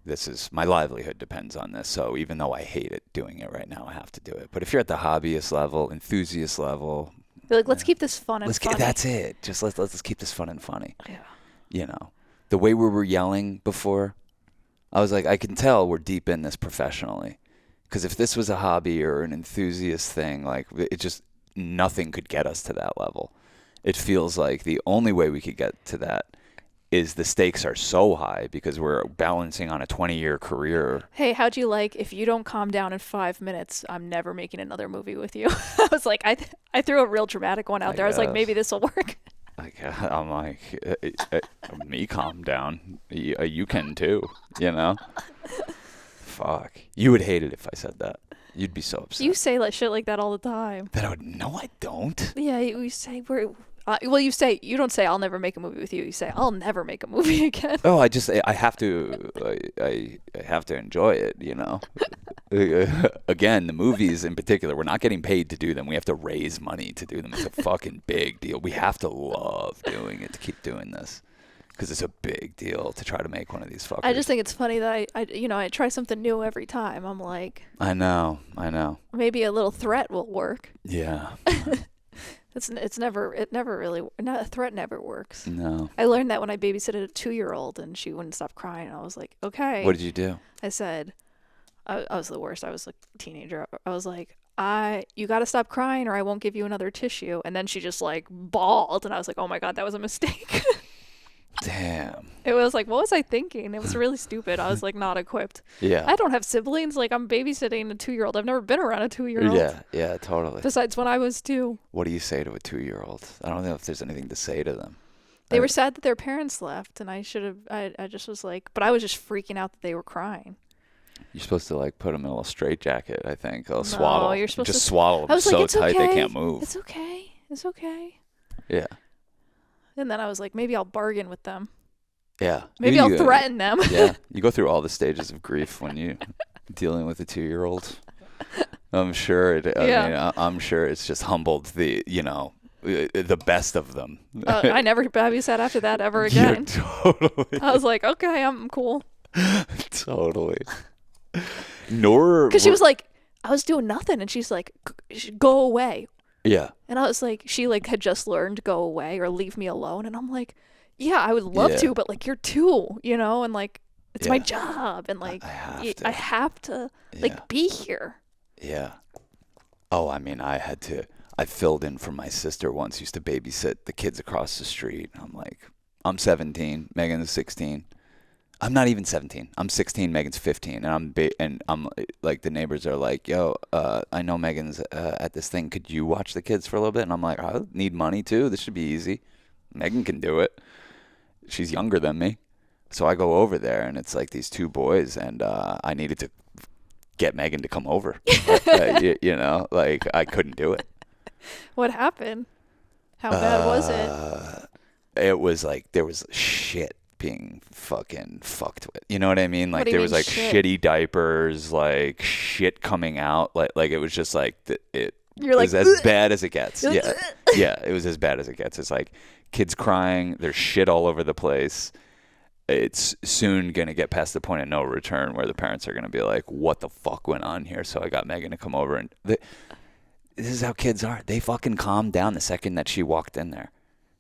This is, my livelihood depends on this. So even though I hate it doing it right now, I have to do it. But if you're at the hobbyist level, enthusiast level. You're like, let's keep this fun and funny. That's it. Just let's keep this fun and funny. Yeah. You know, the way we were yelling before, I was like, I can tell we're deep in this professionally. Because if this was a hobby or an enthusiast thing, like it just, nothing could get us to that level. It feels like the only way we could get to that is the stakes are so high because we're balancing on a 20-year career. Hey, how'd you like, if you don't calm down in 5 minutes, I'm never making another movie with you? I was like, I threw a real dramatic one out there. I was like, maybe this will work. I'm like, me calm down. You can too, you know? Fuck. You would hate it if I said that. You'd be so upset. You say like shit like that all the time. No, I don't. Yeah, you say you don't say I'll never make a movie with you. You say I'll never make a movie again. Oh, I have to I have to enjoy it, you know. Again, the movies in particular, we're not getting paid to do them. We have to raise money to do them. It's a fucking big deal. We have to love doing it to keep doing this. Because it's a big deal to try to make one of these fuckers. I just think it's funny that I try something new every time. I'm like, I know. Maybe a little threat will work. Yeah. A threat never works. No. I learned that when I babysitted a 2-year-old and she wouldn't stop crying. I was like, okay. What did you do? I said, I was the worst. I was like a teenager. I was like, you got to stop crying or I won't give you another tissue. And then she just like bawled and I was like, oh my God, that was a mistake. Damn. It was like, what was I thinking? It was really stupid. I was like not equipped. Yeah. I don't have siblings. Like I'm babysitting a 2-year-old. I've never been around a 2-year-old. Yeah, totally. Besides when I was 2. What do you say to a 2-year-old? I don't know if there's anything to say to them. They were sad that their parents left, and I should have. I just was like, but I was just freaking out that they were crying. You're supposed to like put them in a little straitjacket, I think. A swaddle. You're supposed just to swaddle them so tight okay. they can't move. It's okay. It's okay. Yeah. And then I was like, maybe I'll bargain with them. Yeah. Maybe I'll threaten them. Yeah. You go through all the stages of grief when you dealing with a 2-year-old. I'm sure I'm sure it's just humbled the best of them. I never babysat after that ever again. Totally. I was like, okay, I'm cool. Totally. Because she was like, I was doing nothing, and she's like, go away. Yeah. And I was like, she like had just learned to go away or leave me alone, and I'm like, yeah, I would love to, but like you're 2, and like it's my job, and like I have to like be here. Yeah. Oh, I mean, I filled in for my sister once, used to babysit the kids across the street. I'm like, I'm 17, Megan's 16. I'm not even 17. I'm 16, Megan's 15. And I'm like, the neighbors are like, yo, I know Megan's at this thing. Could you watch the kids for a little bit? And I'm like, I need money too. This should be easy. Megan can do it. She's younger than me. So I go over there, and it's like these 2 boys, and I needed to get Megan to come over. Like I couldn't do it. What happened? How bad was it? It was like there was shit being fucking fucked with. You know what I mean? Like there was like shitty diapers, like shit coming out. Like it was just like it was as bad as it gets. Yeah. Yeah, it was as bad as it gets. It's like kids crying, there's shit all over the place. It's soon going to get past the point of no return where the parents are going to be like, what the fuck went on here? So I got Megan to come over, and this is how kids are. They fucking calmed down the second that she walked in there.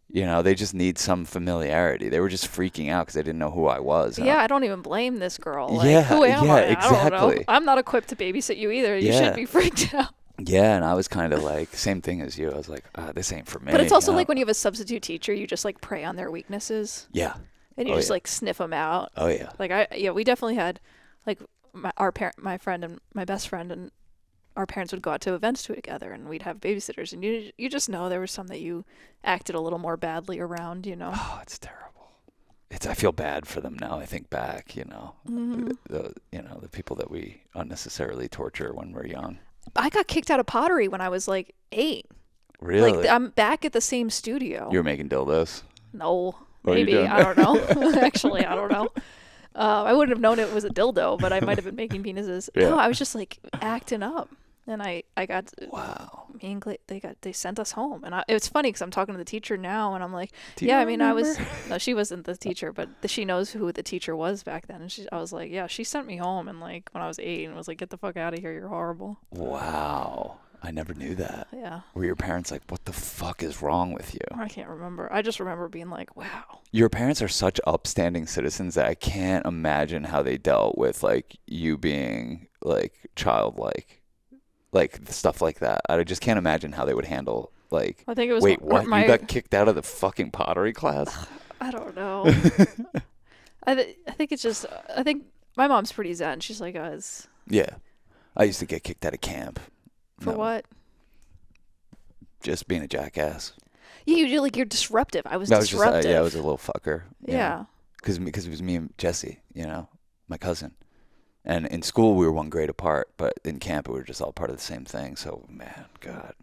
They just need some familiarity. They were just freaking out because they didn't know who I was. Yeah, I don't even blame this girl. Like, who am I? Exactly. I don't know. I'm not equipped to babysit you either. You should be freaked out. Yeah, and I was kind of like, same thing as you. I was like, this ain't for me. But it's also like when you have a substitute teacher, you just like prey on their weaknesses. Yeah. And you just like sniff them out. Oh yeah. Like we definitely had like my friend and my best friend and our parents would go out to events together, and we'd have babysitters, and you just know there was some that you acted a little more badly around, Oh, it's terrible. I feel bad for them now. I think back, Mm-hmm. the people that we unnecessarily torture when we're young. I got kicked out of Pottery when I was like 8. Really? Like I'm back at the same studio. You were making dildos? No. Maybe. I don't know. Actually, I don't know. I wouldn't have known it was a dildo, but I might have been making penises. Yeah. No, I was just like acting up. And I got me and they sent us home, and it's funny because I'm talking to the teacher now, and I'm like, no, she wasn't the teacher, but she knows who the teacher was back then, and I was like, yeah, she sent me home, and like when I was 8, and was like, get the fuck out of here, you're horrible. Wow, I never knew that. Yeah. Were your parents like, what the fuck is wrong with you? I can't remember. I just remember being like, wow. Your parents are such upstanding citizens that I can't imagine how they dealt with like you being like childlike. Like stuff like that. I just can't imagine how they would handle like. I think it was. Wait, what? You got kicked out of the fucking pottery class? I don't know. I think it's just. I think my mom's pretty zen. She's like us. Yeah, I used to get kicked out of camp. For what? Just being a jackass. Yeah, you're disruptive. I was disruptive. I was a little fucker. Yeah. Because it was me and Jesse, my cousin. And in school, we were 1 grade apart, but in camp, we were just all part of the same thing. So, man, God.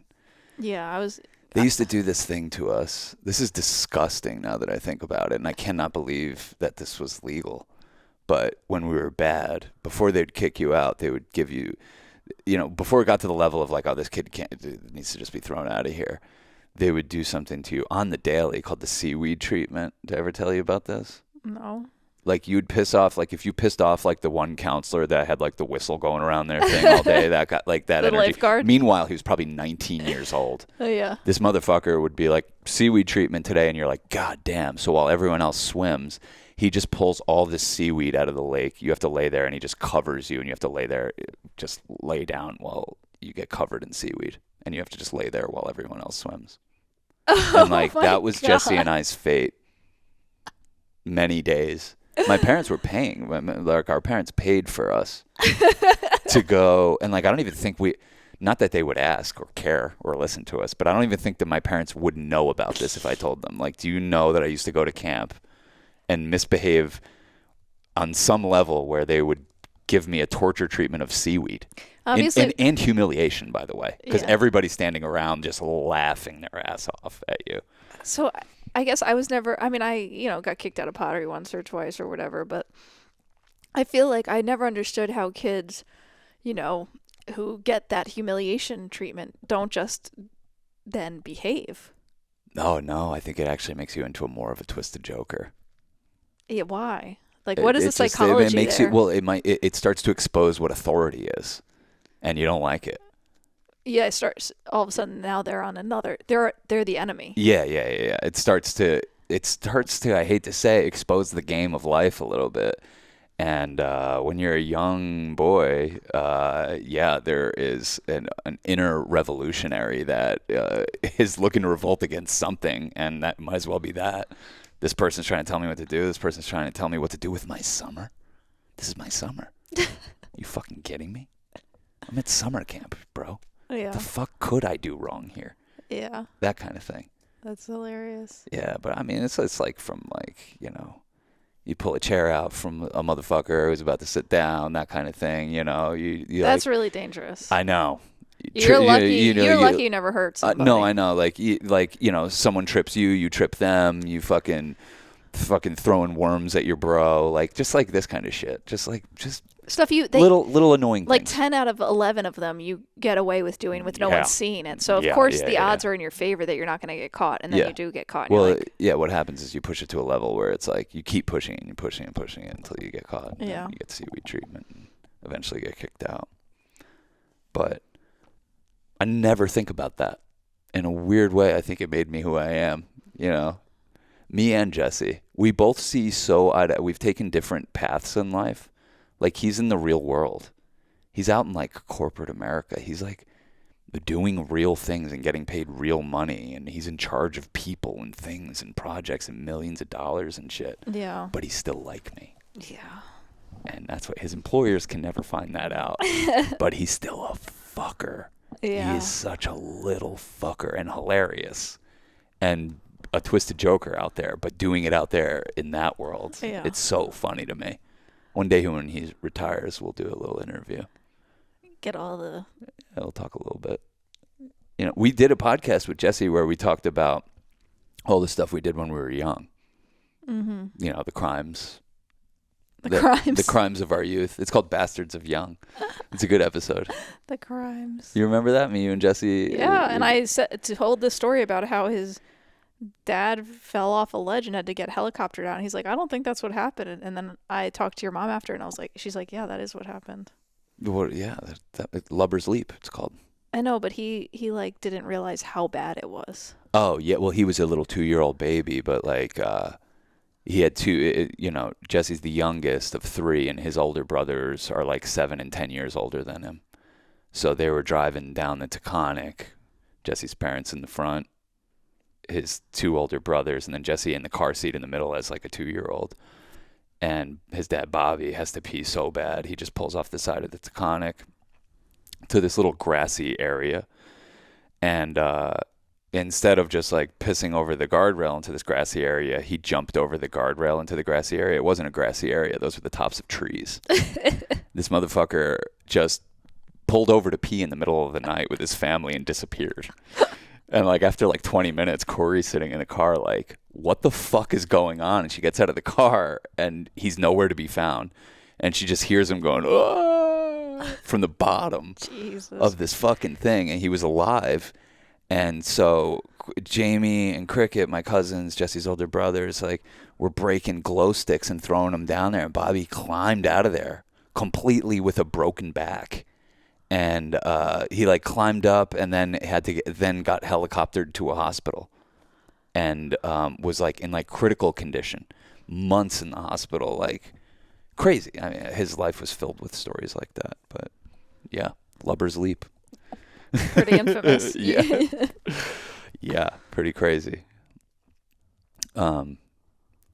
Yeah, They used to do this thing to us. This is disgusting now that I think about it, and I cannot believe that this was legal. But when we were bad, before they'd kick you out, they would give you, before it got to the level of like, oh, this kid needs to just be thrown out of here, they would do something to you on the daily called the seaweed treatment. Did I ever tell you about this? No. Like you'd piss off, like if you pissed off like the one counselor that had like the whistle going around their thing all day, that got like that the energy. Lifeguard. Meanwhile, he was probably 19 years old. Oh yeah. This motherfucker would be like, seaweed treatment today, and you're like, God damn. So while everyone else swims, he just pulls all this seaweed out of the lake. You have to lay there, and he just covers you, and you have to lay there, just lay down while you get covered in seaweed, and you have to just lay there while everyone else swims. And like that was God. Jesse and I's fate. many days. My parents were paying. Like, our parents paid for us to go. And, like, I don't even think not that they would ask or care or listen to us, but I don't even think that my parents would know about this if I told them. Like, do you know that I used to go to camp and misbehave on some level where they would give me a torture treatment of seaweed? Obviously. And humiliation, by the way, because Yeah. everybody's standing around just laughing their ass off at you. So I guess I was never, I mean, got kicked out of Pottery once or twice or whatever, but I feel like I never understood how kids, who get that humiliation treatment don't just then behave. No, I think it actually makes you into more of a twisted joker. Yeah, why? Like, what is the It just- psychology it makes there? you, well, it starts to expose what authority is, and you don't like it. Yeah, it starts all of a sudden now they're on another. They're the enemy. Yeah. It starts to, I hate to say, expose the game of life a little bit. And when you're a young boy, there is an inner revolutionary that is looking to revolt against something, and that might as well be that. This person's trying to tell me what to do. This person's trying to tell me what to do with my summer. This is my summer. You fucking kidding me? I'm at summer camp, bro. Yeah. The fuck could I do wrong here? Yeah. That kind of thing. That's hilarious. Yeah, but I mean, it's like from like, you pull a chair out from a motherfucker who's about to sit down, that kind of thing, you That's really dangerous. I know. You're lucky. You're lucky you never hurt somebody. No, I know. Like someone trips you, you trip them, you fucking throwing worms at your bro, like just like this kind of shit. Just Stuff little annoying like things. 10 out of 11 of them you get away with doing with no one seeing it. So of course the odds are in your favor that you're not going to get caught, and then you do get caught. And Well, what happens is you push it to a level where it's like you keep pushing it and pushing it and pushing it until you get caught. And then you get seaweed treatment and eventually get kicked out. But I never think about that. In a weird way, I think it made me who I am. Me and Jesse, we both see we've taken different paths in life. Like, he's in the real world. He's out in, like, corporate America. He's, like, doing real things and getting paid real money. And he's in charge of people and things and projects and millions of dollars and shit. Yeah. But he's still like me. Yeah. And that's what his employers can never find that out. But he's still a fucker. Yeah. He is such a little fucker and hilarious. And a twisted joker out there, but doing it out there in that world. Yeah. It's so funny to me. One day when he retires, we'll do a little interview. Get all the... We'll talk a little bit. We did a podcast with Jesse where we talked about all the stuff we did when we were young. Mm-hmm. The crimes. The crimes of our youth. It's called Bastards of Young. It's a good episode. The crimes. You remember that? Me, you, and Jesse? Yeah, and I told this story about how his dad fell off a ledge and had to get helicoptered out. And he's like, I don't think that's what happened. And then I talked to your mom after, and I was like, she's like, yeah, that is what happened. Well, yeah, Lubber's Leap, it's called. I know, but he like didn't realize how bad it was. Oh, yeah. Well, he was a little 2-year-old baby, but like he had two, Jesse's the youngest of 3, and his older brothers are like 7 and 10 years older than him. So they were driving down the Taconic, Jesse's parents in the front, his 2 older brothers, and then Jesse in the car seat in the middle as like a 2-year-old. And his dad, Bobby, has to pee so bad, he just pulls off the side of the Taconic to this little grassy area. And instead of just like pissing over the guardrail into this grassy area, he jumped over the guardrail into the grassy area. It wasn't a grassy area. Those were the tops of trees. This motherfucker just pulled over to pee in the middle of the night with his family and disappeared. And like after like 20 minutes, Corey's sitting in the car like, what the fuck is going on? And she gets out of the car and he's nowhere to be found. And she just hears him going, oh, from the bottom of this fucking thing. And he was alive. And so Jamie and Cricket, my cousins, Jesse's older brothers, like were breaking glow sticks and throwing them down there. And Bobby climbed out of there completely with a broken back. And he like climbed up and then got helicoptered to a hospital and was like in like critical condition, months in the hospital, like crazy. I mean, his life was filled with stories like that. But yeah, Lubber's Leap. Pretty infamous. Yeah. Yeah, pretty crazy.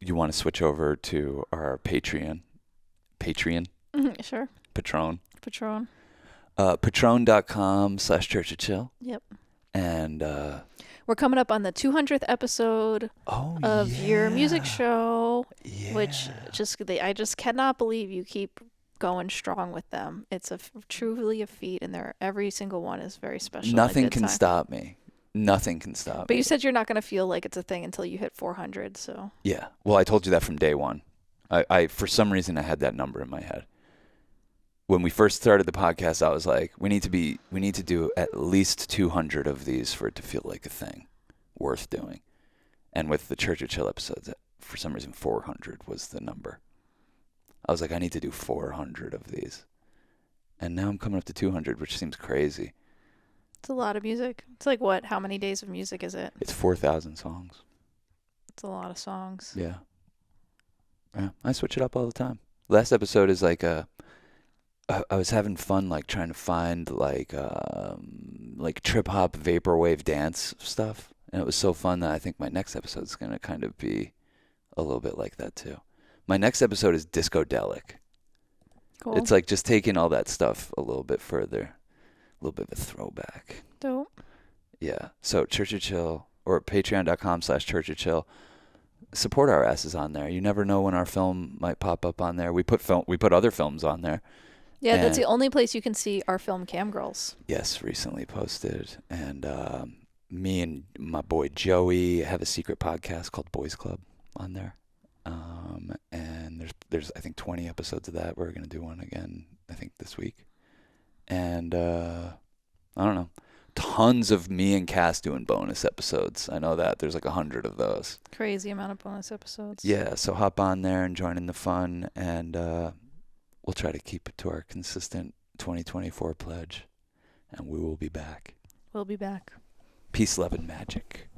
you want to switch over to our Patreon, Sure. Patron, Patron. patron.com/Church of Chill. Yep. And we're coming up on the 200th episode of your music show, which I just cannot believe you keep going strong with them. It's truly a feat, and every single one is very special. Nothing can stop me. Nothing can stop me. But you said you're not going to feel like it's a thing until you hit 400, so. Yeah. Well, I told you that from day one. I for some reason I had that number in my head. When we first started the podcast, I was like, we need to do at least 200 of these for it to feel like a thing worth doing. And with the Church of Chill episodes, for some reason 400 was the number. I was like, I need to do 400 of these. And now I'm coming up to 200, which seems crazy. It's a lot of music. It's like what? How many days of music is it? It's 4,000 songs. It's a lot of songs. Yeah. Yeah. I switch it up all the time. Last episode is like I was having fun like trying to find like trip hop vaporwave dance stuff. And it was so fun that I think my next episode is going to kind of be a little bit like that too. My next episode is discodelic. Cool. It's like just taking all that stuff a little bit further. A little bit of a throwback. Dope. Yeah. So Church of Chill or patreon.com/Church of Chill. Support our asses on there. You never know when our film might pop up on there. We put other films on there. Yeah, that's the only place you can see our film Cam Girls. Yes, recently posted. And me and my boy Joey have a secret podcast called Boys Club on there. And there's I think 20 episodes of that. We're going to do one again, I think, this week. And I don't know, tons of me and Cass doing bonus episodes. I know that. There's like 100 of those. Crazy amount of bonus episodes. Yeah, so hop on there and join in the fun, and we'll try to keep it to our consistent 2024 pledge, and we will be back. We'll be back. Peace, love, and magic.